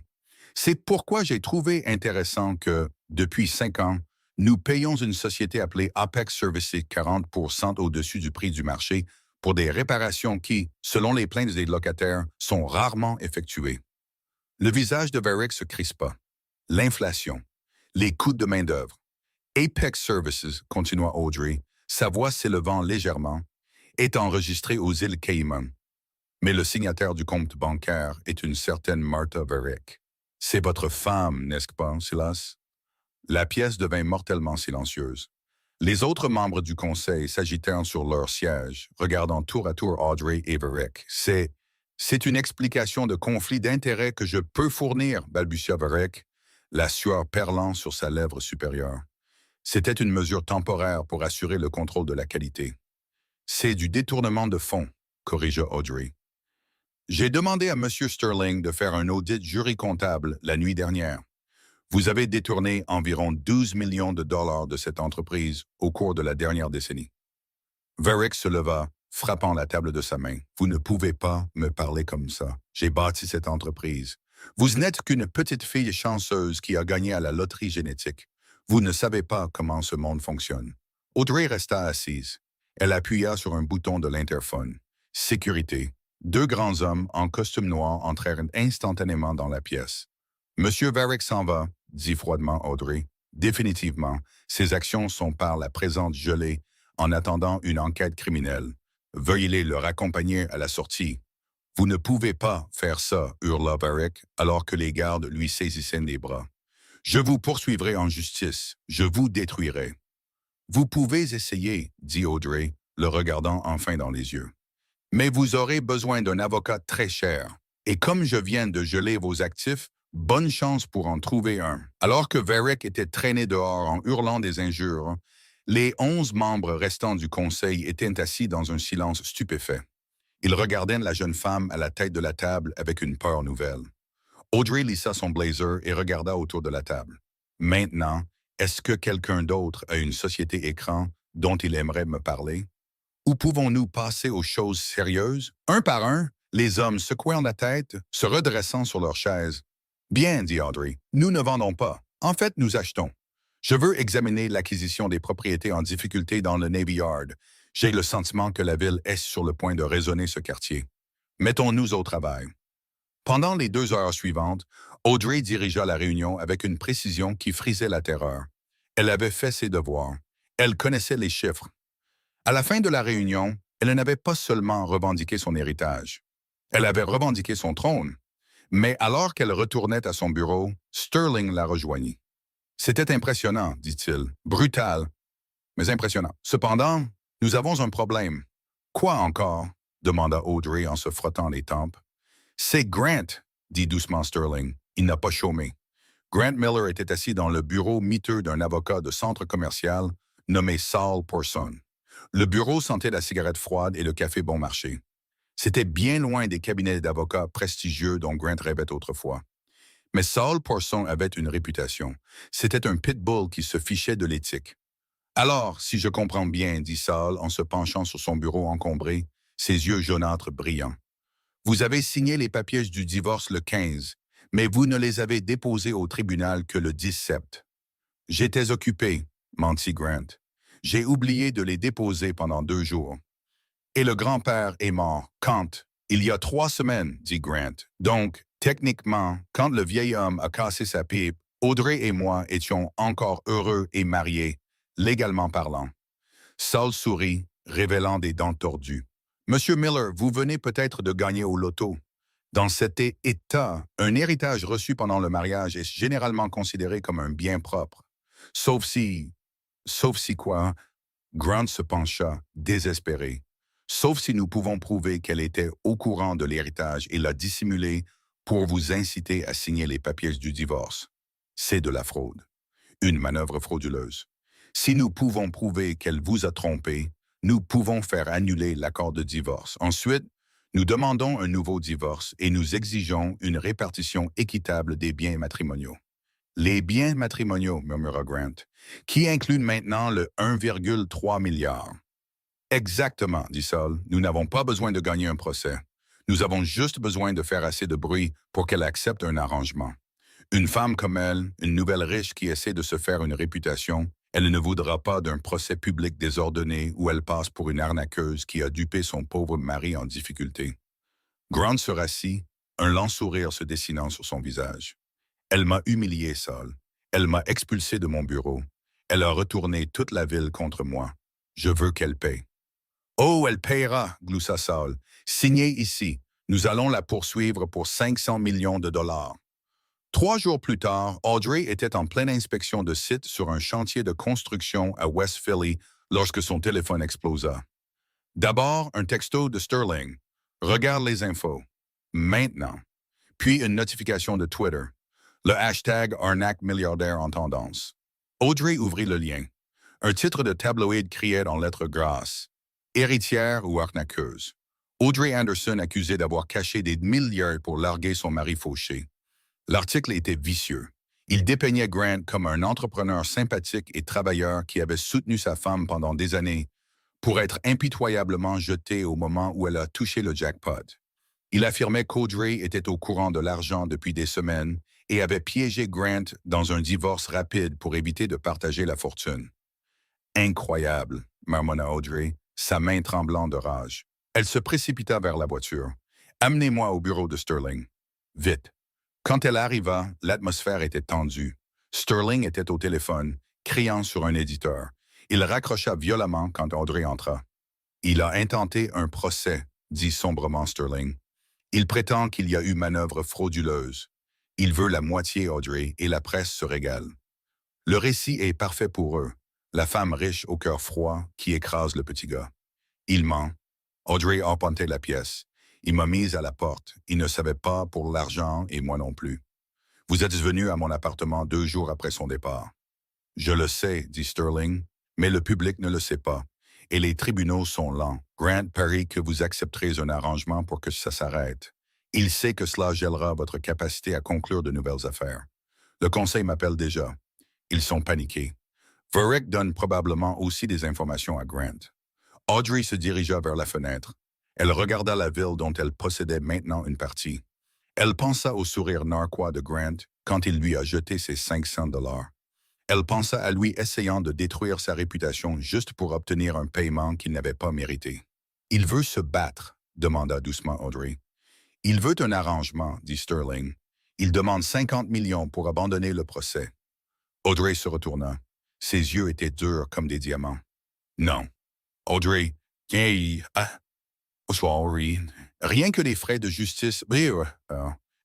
[SPEAKER 1] C'est pourquoi j'ai trouvé intéressant que, depuis 5 ans, nous payons une société appelée Apex Services 40% au-dessus du prix du marché pour des réparations qui, selon les plaintes des locataires, sont rarement effectuées. Le visage de Varick se crispa. L'inflation, les coûts de main-d'œuvre. Apex Services, continua Audrey, sa voix s'élevant légèrement, est enregistré aux îles Caïmans. Mais le signataire du compte bancaire est une certaine Martha Varick. C'est votre femme, n'est-ce pas, Silas? La pièce devint mortellement silencieuse. Les autres membres du conseil s'agitèrent sur leur siège, regardant tour à tour Audrey et Varick. C'est une explication de conflit d'intérêts que je peux fournir, balbutia Varick, la sueur perlant sur sa lèvre supérieure. C'était une mesure temporaire pour assurer le contrôle de la qualité. C'est du détournement de fonds, corrigea Audrey. J'ai demandé à M. Sterling de faire un audit jury comptable la nuit dernière. Vous avez détourné environ 12 millions de dollars de cette entreprise au cours de la dernière décennie. Varick se leva, frappant la table de sa main. Vous ne pouvez pas me parler comme ça. J'ai bâti cette entreprise. Vous n'êtes qu'une petite fille chanceuse qui a gagné à la loterie génétique. Vous ne savez pas comment ce monde fonctionne. Audrey resta assise. Elle appuya sur un bouton de l'interphone. Sécurité. 2 grands hommes en costume noir entrèrent instantanément dans la pièce. « Monsieur Varick s'en va, » dit froidement Audrey. « Définitivement, ses actions sont par la présente gelée en attendant une enquête criminelle. Veuillez le raccompagner à la sortie. » « Vous ne pouvez pas faire ça, hurla Varick, alors que les gardes lui saisissaient des bras. « Je vous poursuivrai en justice. Je vous détruirai. »« Vous pouvez essayer, » dit Audrey, le regardant enfin dans les yeux. « Mais vous aurez besoin d'un avocat très cher. Et comme je viens de geler vos actifs, bonne chance pour en trouver un. » Alors que Varick était traîné dehors en hurlant des injures, les 11 membres restants du conseil étaient assis dans un silence stupéfait. Ils regardaient la jeune femme à la tête de la table avec une peur nouvelle. Audrey lissa son blazer et regarda autour de la table. « Maintenant, est-ce que quelqu'un d'autre a une société écran dont il aimerait me parler? Ou pouvons-nous passer aux choses sérieuses? » Un par un, les hommes secouant la tête, se redressant sur leurs chaises. « Bien, dit Audrey, nous ne vendons pas. En fait, nous achetons. Je veux examiner l'acquisition des propriétés en difficulté dans le Navy Yard. J'ai le sentiment que la ville est sur le point de raisonner ce quartier. Mettons-nous au travail. » Pendant les 2 heures suivantes, Audrey dirigea la réunion avec une précision qui frisait la terreur. Elle avait fait ses devoirs. Elle connaissait les chiffres. À la fin de la réunion, elle n'avait pas seulement revendiqué son héritage. Elle avait revendiqué son trône. Mais alors qu'elle retournait à son bureau, Sterling la rejoignit. « C'était impressionnant, dit-il. Brutal, mais impressionnant. Cependant, nous avons un problème. »« Quoi encore? » demanda Audrey en se frottant les tempes. « C'est Grant, » dit doucement Sterling. Il n'a pas chômé. Grant Miller était assis dans le bureau miteux d'un avocat de centre commercial nommé Saul Porson. Le bureau sentait la cigarette froide et le café bon marché. C'était bien loin des cabinets d'avocats prestigieux dont Grant rêvait autrefois. Mais Saul Porson avait une réputation. C'était un pitbull qui se fichait de l'éthique. « Alors, si je comprends bien, » dit Saul en se penchant sur son bureau encombré, ses yeux jaunâtres brillants. « Vous avez signé les papiers du divorce le 15, mais vous ne les avez déposés au tribunal que le 17. »« J'étais occupé, » mentit Grant. « J'ai oublié de les déposer pendant 2 jours. »« Et le grand-père est mort, quand? » « Il y a 3 semaines, » dit Grant. « Donc, techniquement, quand le vieil homme a cassé sa pipe, Audrey et moi étions encore heureux et mariés, légalement parlant. » Saul sourit, révélant des dents tordues. « Monsieur Miller, vous venez peut-être de gagner au loto. Dans cet état, un héritage reçu pendant le mariage est généralement considéré comme un bien propre. Sauf si... Sauf si quoi? Grant se pencha, désespéré. Sauf si nous pouvons prouver qu'elle était au courant de l'héritage et l'a dissimulé pour vous inciter à signer les papiers du divorce. C'est de la fraude. Une manœuvre frauduleuse. Si nous pouvons prouver qu'elle vous a trompé, nous pouvons faire annuler l'accord de divorce. Ensuite, nous demandons un nouveau divorce et nous exigeons une répartition équitable des biens matrimoniaux. Les biens matrimoniaux, murmura Grant, qui incluent maintenant le 1,3 milliard. Exactement, dit Saul, nous n'avons pas besoin de gagner un procès. Nous avons juste besoin de faire assez de bruit pour qu'elle accepte un arrangement. Une femme comme elle, une nouvelle riche qui essaie de se faire une réputation, elle ne voudra pas d'un procès public désordonné où elle passe pour une arnaqueuse qui a dupé son pauvre mari en difficulté. Grant se rassit, un lent sourire se dessinant sur son visage. Elle m'a humilié, Saul. Elle m'a expulsé de mon bureau. Elle a retourné toute la ville contre moi. Je veux qu'elle paie. Oh, elle paiera, gloussa Saul. Signez ici. Nous allons la poursuivre pour 500 millions de dollars. 3 jours plus tard, Audrey était en pleine inspection de site sur un chantier de construction à West Philly lorsque son téléphone explosa. D'abord, un texto de Sterling. Regarde les infos. Maintenant. Puis une notification de Twitter. Le hashtag arnaque milliardaire en tendance. Audrey ouvrit le lien. Un titre de tabloïd criait en lettres grasses. Héritière ou arnaqueuse. Audrey Anderson accusée d'avoir caché des milliards pour larguer son mari fauché. L'article était vicieux. Il dépeignait Grant comme un entrepreneur sympathique et travailleur qui avait soutenu sa femme pendant des années pour être impitoyablement jeté au moment où elle a touché le jackpot. Il affirmait qu'Audrey était au courant de l'argent depuis des semaines et avait piégé Grant dans un divorce rapide pour éviter de partager la fortune. Incroyable, marmonna Audrey, sa main tremblant de rage. Elle se précipita vers la voiture. Amenez-moi au bureau de Sterling. Vite. Quand elle arriva, l'atmosphère était tendue. Sterling était au téléphone, criant sur un éditeur. Il raccrocha violemment quand Audrey entra. Il a intenté un procès, dit sombrement Sterling. Il prétend qu'il y a eu manœuvre frauduleuse. Il veut la moitié, Audrey, et la presse se régale. Le récit est parfait pour eux. La femme riche au cœur froid qui écrase le petit gars. Il ment. Audrey arpentait la pièce. Il m'a mise à la porte. Il ne savait pas pour l'argent et moi non plus. Vous êtes venu à mon appartement 2 jours après son départ. Je le sais, dit Sterling, mais le public ne le sait pas. Et les tribunaux sont lents. Grant parie que vous accepterez un arrangement pour que ça s'arrête. Il sait que cela gèlera votre capacité à conclure de nouvelles affaires. Le conseil m'appelle déjà. Ils sont paniqués. Verrick donne probablement aussi des informations à Grant. Audrey se dirigea vers la fenêtre. Elle regarda la ville dont elle possédait maintenant une partie. Elle pensa au sourire narquois de Grant quand il lui a jeté ses 500 dollars. Elle pensa à lui essayant de détruire sa réputation juste pour obtenir un paiement qu'il n'avait pas mérité. « Il veut se battre », demanda doucement Audrey. « Il veut un arrangement », dit Sterling. « Il demande 50 millions pour abandonner le procès. » Audrey se retourna. Ses yeux étaient durs comme des diamants. « Non. Audrey, sorry. Rien que les frais de justice.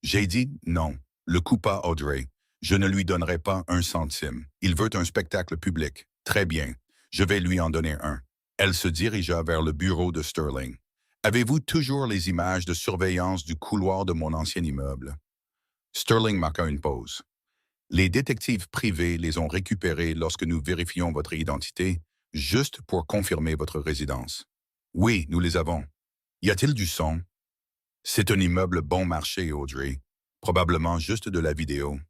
[SPEAKER 1] J'ai dit non. Le coupa Audrey. Je ne lui donnerai pas un centime. Il veut un spectacle public. Très bien. Je vais lui en donner un. Elle se dirigea vers le bureau de Sterling. Avez-vous toujours les images de surveillance du couloir de mon ancien immeuble? Sterling marqua une pause. Les détectives privés les ont récupérés lorsque nous vérifions votre identité, juste pour confirmer votre résidence. Oui, nous les avons. Y a-t-il du son? C'est un immeuble bon marché, Audrey. Probablement juste de la vidéo.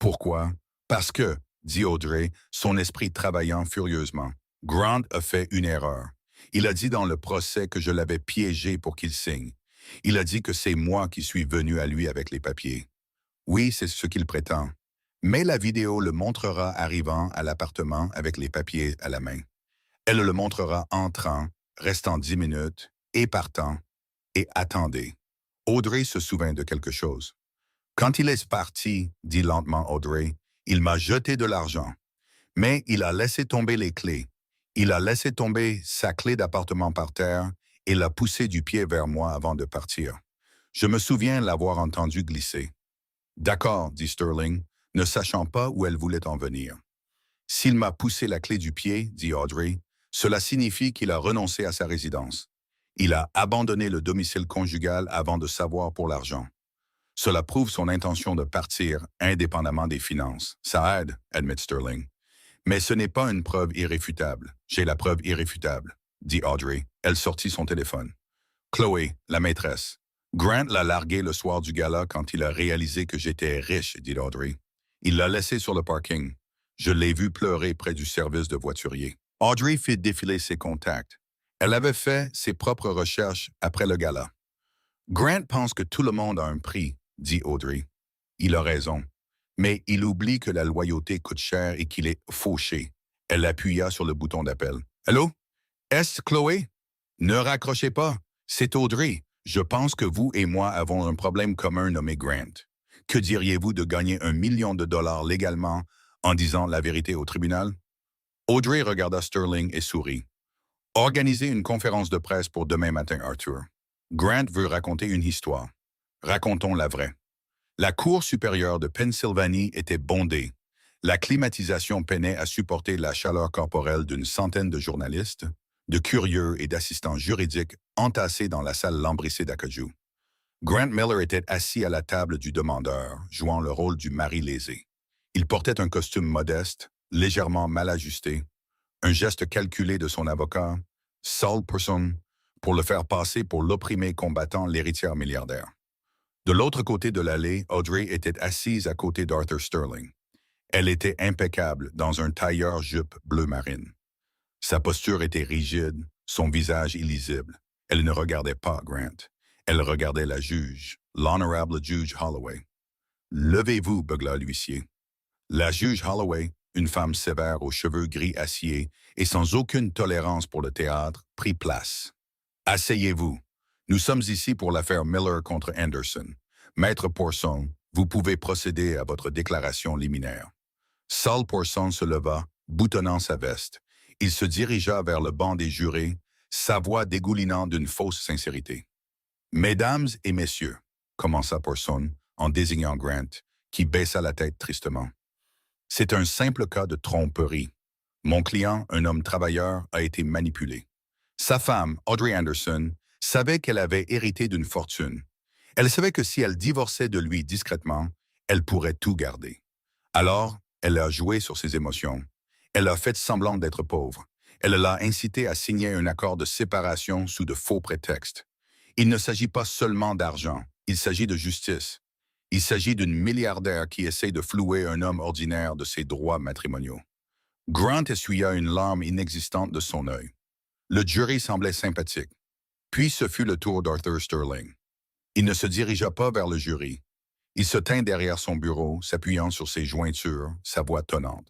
[SPEAKER 1] Pourquoi? Parce que, dit Audrey, son esprit travaillant furieusement. Grant a fait une erreur. Il a dit dans le procès que je l'avais piégé pour qu'il signe. Il a dit que c'est moi qui suis venu à lui avec les papiers. Oui, c'est ce qu'il prétend. Mais la vidéo le montrera arrivant à l'appartement avec les papiers à la main. Elle le montrera entrant, restant 10 minutes, et partant, et attendez. Audrey se souvint de quelque chose. Quand il est parti, dit lentement Audrey, il m'a jeté de l'argent. Mais il a laissé tomber les clés. Il a laissé tomber sa clé d'appartement par terre et l'a poussé du pied vers moi avant de partir. Je me souviens l'avoir entendu glisser. D'accord, dit Sterling, ne sachant pas où elle voulait en venir. S'il m'a poussé la clé du pied, dit Audrey, cela signifie qu'il a renoncé à sa résidence. Il a abandonné le domicile conjugal avant de savoir pour l'argent. Cela prouve son intention de partir, indépendamment des finances. Ça aide, admet Sterling. Mais ce n'est pas une preuve irréfutable. J'ai la preuve irréfutable, dit Audrey. Elle sortit son téléphone. Chloé, la maîtresse. Grant l'a largué le soir du gala quand il a réalisé que j'étais riche, dit Audrey. Il l'a laissé sur le parking. Je l'ai vu pleurer près du service de voiturier. Audrey fit défiler ses contacts. Elle avait fait ses propres recherches après le gala. Grant pense que tout le monde a un prix, dit Audrey. Il a raison. Mais il oublie que la loyauté coûte cher et qu'il est fauché. Elle appuya sur le bouton d'appel. Allô? Est-ce Chloé? Ne raccrochez pas. C'est Audrey. Je pense que vous et moi avons un problème commun nommé Grant. Que diriez-vous de gagner $1 million légalement en disant la vérité au tribunal? Audrey regarda Sterling et sourit. Organisez une conférence de presse pour demain matin, Arthur. Grant veut raconter une histoire. Racontons la vraie. La Cour supérieure de Pennsylvanie était bondée. La climatisation peinait à supporter la chaleur corporelle d'une centaine de journalistes, de curieux et d'assistants juridiques entassés dans la salle lambrissée d'acajou. Grant Miller était assis à la table du demandeur, jouant le rôle du mari lésé. Il portait un costume modeste, légèrement mal ajusté, un geste calculé de son avocat, Saul Person, pour le faire passer pour l'opprimé combattant l'héritière milliardaire. De l'autre côté de l'allée, Audrey était assise à côté d'Arthur Sterling. Elle était impeccable dans un tailleur-jupe bleu marine. Sa posture était rigide, son visage illisible. Elle ne regardait pas Grant. Elle regardait la juge, l'honorable juge Holloway. « Levez-vous, beugla l'huissier. » La juge Holloway, une femme sévère aux cheveux gris acier et sans aucune tolérance pour le théâtre, prit place. « Asseyez-vous. Nous sommes ici pour l'affaire Miller contre Anderson. Maître Porson, vous pouvez procéder à votre déclaration liminaire. » Saul Porson se leva, boutonnant sa veste. Il se dirigea vers le banc des jurés, sa voix dégoulinant d'une fausse sincérité. « Mesdames et messieurs, » commença Porson en désignant Grant, qui baissa la tête tristement. « C'est un simple cas de tromperie. Mon client, un homme travailleur, a été manipulé. Sa femme, Audrey Anderson, savait qu'elle avait hérité d'une fortune. Elle savait que si elle divorçait de lui discrètement, elle pourrait tout garder. Alors, elle a joué sur ses émotions. Elle a fait semblant d'être pauvre. Elle l'a incité à signer un accord de séparation sous de faux prétextes. Il ne s'agit pas seulement d'argent, il s'agit de justice. Il s'agit d'une milliardaire qui essaie de flouer un homme ordinaire de ses droits matrimoniaux. » Grant essuya une larme inexistante de son œil. Le jury semblait sympathique. Puis ce fut le tour d'Arthur Sterling. Il ne se dirigea pas vers le jury. Il se tint derrière son bureau, s'appuyant sur ses jointures, sa voix tonnante.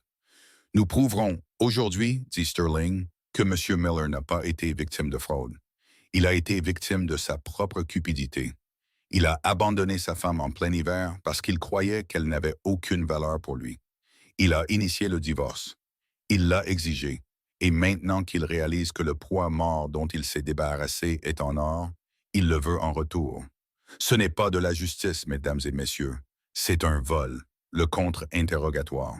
[SPEAKER 1] « Nous prouverons aujourd'hui, dit Sterling, que M. Miller n'a pas été victime de fraude. Il a été victime de sa propre cupidité. Il a abandonné sa femme en plein hiver parce qu'il croyait qu'elle n'avait aucune valeur pour lui. Il a initié le divorce. Il l'a exigé. Et maintenant qu'il réalise que le poids mort dont il s'est débarrassé est en or, il le veut en retour. Ce n'est pas de la justice, mesdames et messieurs. C'est un vol, le contre-interrogatoire. »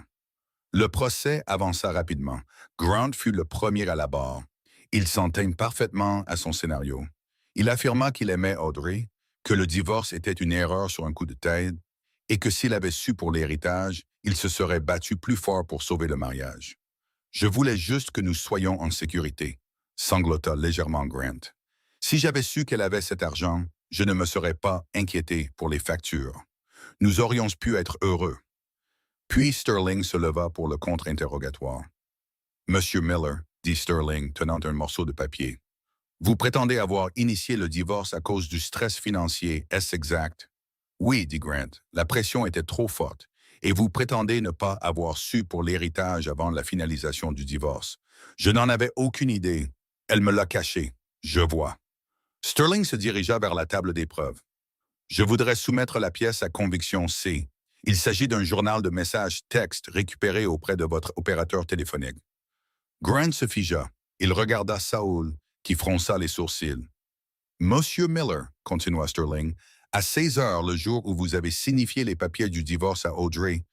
[SPEAKER 1] Le procès avança rapidement. Grant fut le premier à la barre. Il s'en tint parfaitement à son scénario. Il affirma qu'il aimait Audrey, que le divorce était une erreur sur un coup de tête, et que s'il avait su pour l'héritage, il se serait battu plus fort pour sauver le mariage. « Je voulais juste que nous soyons en sécurité, » sanglota légèrement Grant. « Si j'avais su qu'elle avait cet argent, je ne me serais pas inquiété pour les factures. Nous aurions pu être heureux. » Puis Sterling se leva pour le contre-interrogatoire. « Monsieur Miller, » dit Sterling, tenant un morceau de papier, « vous prétendez avoir initié le divorce à cause du stress financier, est-ce exact? » « Oui, dit Grant, la pression était trop forte. Et vous prétendez ne pas avoir su pour l'héritage avant la finalisation du divorce. Je n'en avais aucune idée. Elle me l'a caché. Je vois. » Sterling se dirigea vers la table des preuves. « Je voudrais soumettre la pièce à conviction C. Il s'agit d'un journal de messages texte récupéré auprès de votre opérateur téléphonique. » Grant se figea. Il regarda Saul, qui fronça les sourcils. « Monsieur Miller, continua Sterling, À 16 heures, le jour où vous avez signifié les papiers du divorce à Audrey,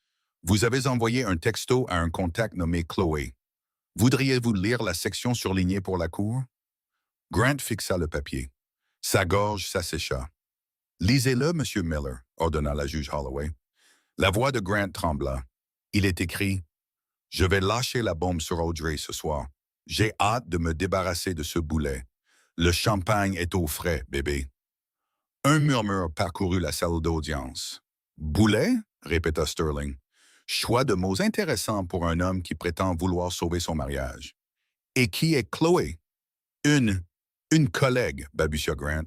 [SPEAKER 1] vous avez envoyé un texto à un contact nommé Chloé. Voudriez-vous lire la section surlignée pour la cour? Grant fixa le papier. Sa gorge s'assécha. Lisez-le, Monsieur Miller, ordonna la juge Holloway. La voix de Grant trembla. Il est écrit: Je vais lâcher la bombe sur Audrey ce soir. J'ai hâte de me débarrasser de ce boulet. Le champagne est au frais, bébé. Un murmure parcourut la salle d'audience. Boulet? Répéta Sterling. Choix de mots intéressant pour un homme qui prétend vouloir sauver son mariage. Et qui est Chloé? Une collègue, balbutia Grant.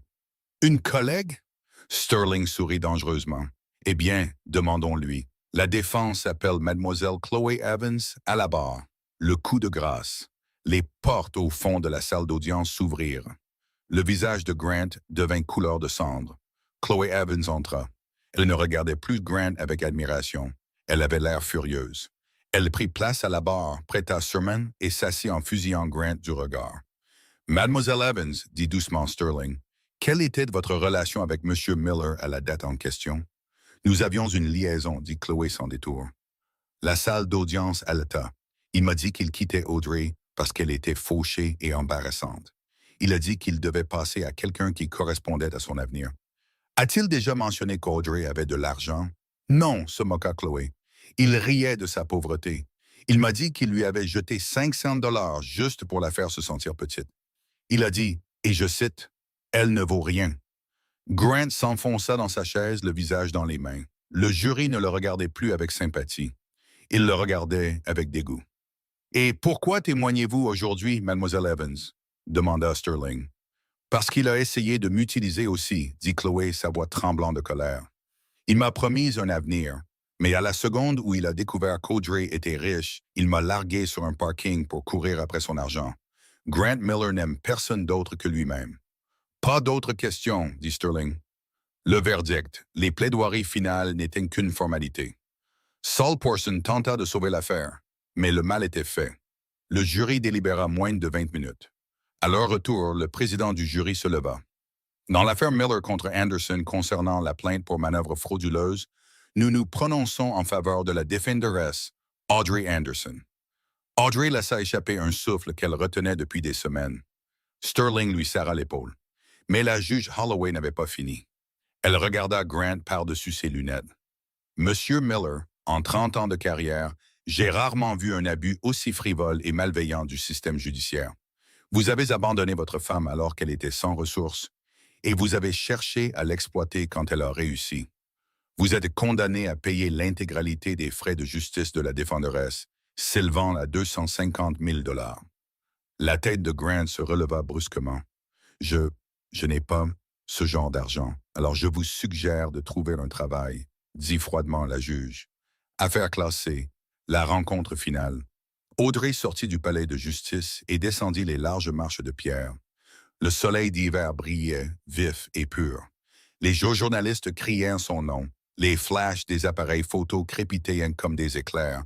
[SPEAKER 1] Une collègue? Sterling sourit dangereusement. Eh bien, demandons-lui. La défense appelle mademoiselle Chloé Evans à la barre. Le coup de grâce. Les portes au fond de la salle d'audience s'ouvrirent. Le visage de Grant devint couleur de cendre. Chloé Evans entra. Elle ne regardait plus Grant avec admiration. Elle avait l'air furieuse. Elle prit place à la barre, prêta sermon et s'assit en fusillant Grant du regard. Mademoiselle Evans, dit doucement Sterling, quelle était votre relation avec M. Miller à la date en question? Nous avions une liaison, dit Chloé sans détour. La salle d'audience haleta. Il m'a dit qu'il quittait Audrey parce qu'elle était fauchée et embarrassante. Il a dit qu'il devait passer à quelqu'un qui correspondait à son avenir. A-t-il déjà mentionné qu'Audrey avait de l'argent? Non, se moqua Chloé. Il riait de sa pauvreté. Il m'a dit qu'il lui avait jeté 500 dollars juste pour la faire se sentir petite. Il a dit, et je cite, « Elle ne vaut rien ». Grant s'enfonça dans sa chaise, le visage dans les mains. Le jury ne le regardait plus avec sympathie. Il le regardait avec dégoût. « Et pourquoi témoignez-vous aujourd'hui, mademoiselle Evans ?» demanda Sterling. « Parce qu'il a essayé de m'utiliser aussi, » dit Chloé, sa voix tremblant de colère. « Il m'a promis un avenir, mais à la seconde où il a découvert qu'Audrey était riche, il m'a largué sur un parking pour courir après son argent. Grant Miller n'aime personne d'autre que lui-même. » « Pas d'autres questions, » dit Sterling. Le verdict, les plaidoiries finales n'étaient qu'une formalité. Saul Porson tenta de sauver l'affaire, mais le mal était fait. Le jury délibéra moins de 20 minutes. À leur retour, le président du jury se leva. Dans l'affaire Miller contre Anderson concernant la plainte pour manœuvre frauduleuse, nous nous prononçons en faveur de la défenderesse, Audrey Anderson. Audrey laissa échapper un souffle qu'elle retenait depuis des semaines. Sterling lui serra l'épaule. Mais la juge Holloway n'avait pas fini. Elle regarda Grant par-dessus ses lunettes. « Monsieur Miller, en 30 ans de carrière, j'ai rarement vu un abus aussi frivole et malveillant du système judiciaire. Vous avez abandonné votre femme alors qu'elle était sans ressources, et vous avez cherché à l'exploiter quand elle a réussi. Vous êtes condamné à payer l'intégralité des frais de justice de la défenderesse, s'élevant à 250 000 $. La tête de Grant se releva brusquement. Je n'ai pas ce genre d'argent, alors je vous suggère de trouver un travail, dit froidement la juge. Affaire classée, la rencontre finale. Audrey sortit du palais de justice et descendit les larges marches de pierre. Le soleil d'hiver brillait, vif et pur. Les journalistes criaient son nom. Les flashs des appareils photo crépitaient comme des éclairs,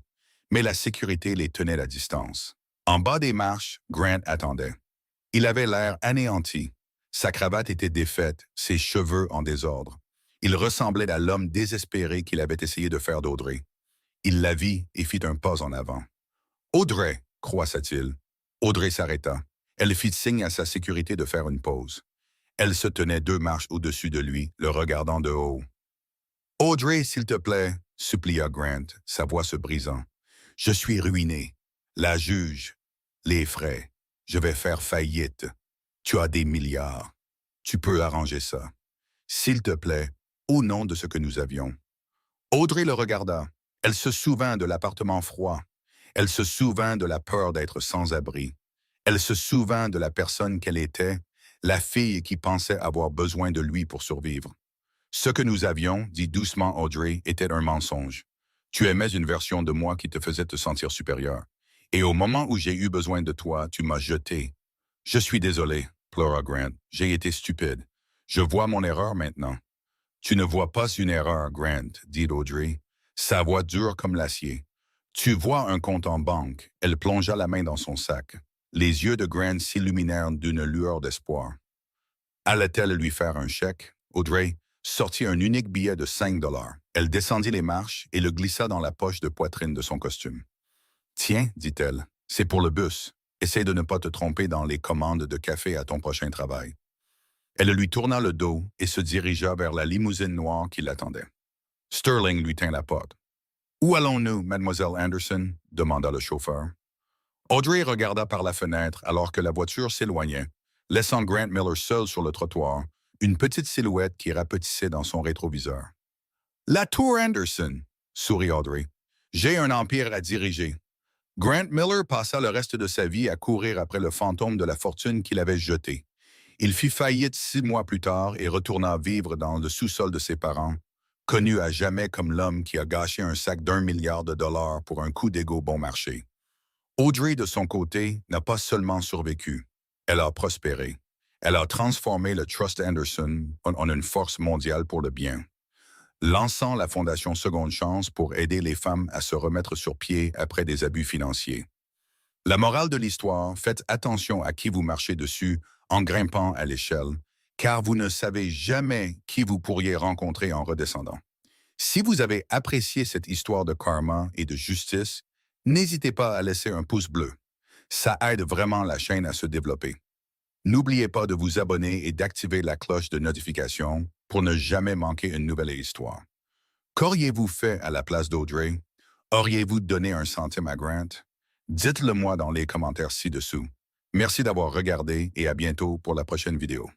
[SPEAKER 1] mais la sécurité les tenait à distance. En bas des marches, Grant attendait. Il avait l'air anéanti. Sa cravate était défaite, ses cheveux en désordre. Il ressemblait à l'homme désespéré qu'il avait essayé de faire d'Audrey. Il la vit et fit un pas en avant. « Audrey !» croissa-t-il. Audrey s'arrêta. Elle fit signe à sa sécurité de faire une pause. Elle se tenait 2 marches au-dessus de lui, le regardant de haut. « Audrey, s'il te plaît !» supplia Grant, sa voix se brisant. « Je suis ruiné. La juge. Les frais. Je vais faire faillite. Tu as des milliards. Tu peux arranger ça. S'il te plaît, au nom de ce que nous avions. » Audrey le regarda. Elle se souvint de l'appartement froid. Elle se souvint de la peur d'être sans abri. Elle se souvint de la personne qu'elle était, la fille qui pensait avoir besoin de lui pour survivre. « Ce que nous avions, dit doucement Audrey, était un mensonge. Tu aimais une version de moi qui te faisait te sentir supérieur. Et au moment où j'ai eu besoin de toi, tu m'as jeté. Je suis désolé, pleura Grant. J'ai été stupide. Je vois mon erreur maintenant. Tu ne vois pas une erreur, Grant, dit Audrey, sa voix dure comme l'acier. Tu vois un compte en banque. Elle plongea la main dans son sac. Les yeux de Grant s'illuminèrent d'une lueur d'espoir. Allait-elle lui faire un chèque? Audrey, sortit un unique billet de 5 dollars. Elle descendit les marches et le glissa dans la poche de poitrine de son costume. « Tiens, dit-elle, c'est pour le bus. Essaie de ne pas te tromper dans les commandes de café à ton prochain travail. » Elle lui tourna le dos et se dirigea vers la limousine noire qui l'attendait. Sterling lui tint la porte. « Où allons-nous, mademoiselle Anderson ?» demanda le chauffeur. Audrey regarda par la fenêtre alors que la voiture s'éloignait, laissant Grant Miller seul sur le trottoir, une petite silhouette qui rapetissait dans son rétroviseur. « La tour Anderson !» sourit Audrey. « J'ai un empire à diriger. » Grant Miller passa le reste de sa vie à courir après le fantôme de la fortune qu'il avait jeté. Il fit faillite 6 mois plus tard et retourna vivre dans le sous-sol de ses parents, connu à jamais comme l'homme qui a gâché un sac d'1 milliard de dollars pour un coup d'égo bon marché. Audrey, de son côté, n'a pas seulement survécu, elle a prospéré. Elle a transformé le Trust Anderson en une force mondiale pour le bien, lançant la Fondation Seconde Chance pour aider les femmes à se remettre sur pied après des abus financiers. La morale de l'histoire, faites attention à qui vous marchez dessus en grimpant à l'échelle, car vous ne savez jamais qui vous pourriez rencontrer en redescendant. Si vous avez apprécié cette histoire de karma et de justice, n'hésitez pas à laisser un pouce bleu. Ça aide vraiment la chaîne à se développer. N'oubliez pas de vous abonner et d'activer la cloche de notification pour ne jamais manquer une nouvelle histoire. Qu'auriez-vous fait à la place d'Audrey? Auriez-vous donné un centime à Grant? Dites-le moi dans les commentaires ci-dessous. Merci d'avoir regardé et à bientôt pour la prochaine vidéo.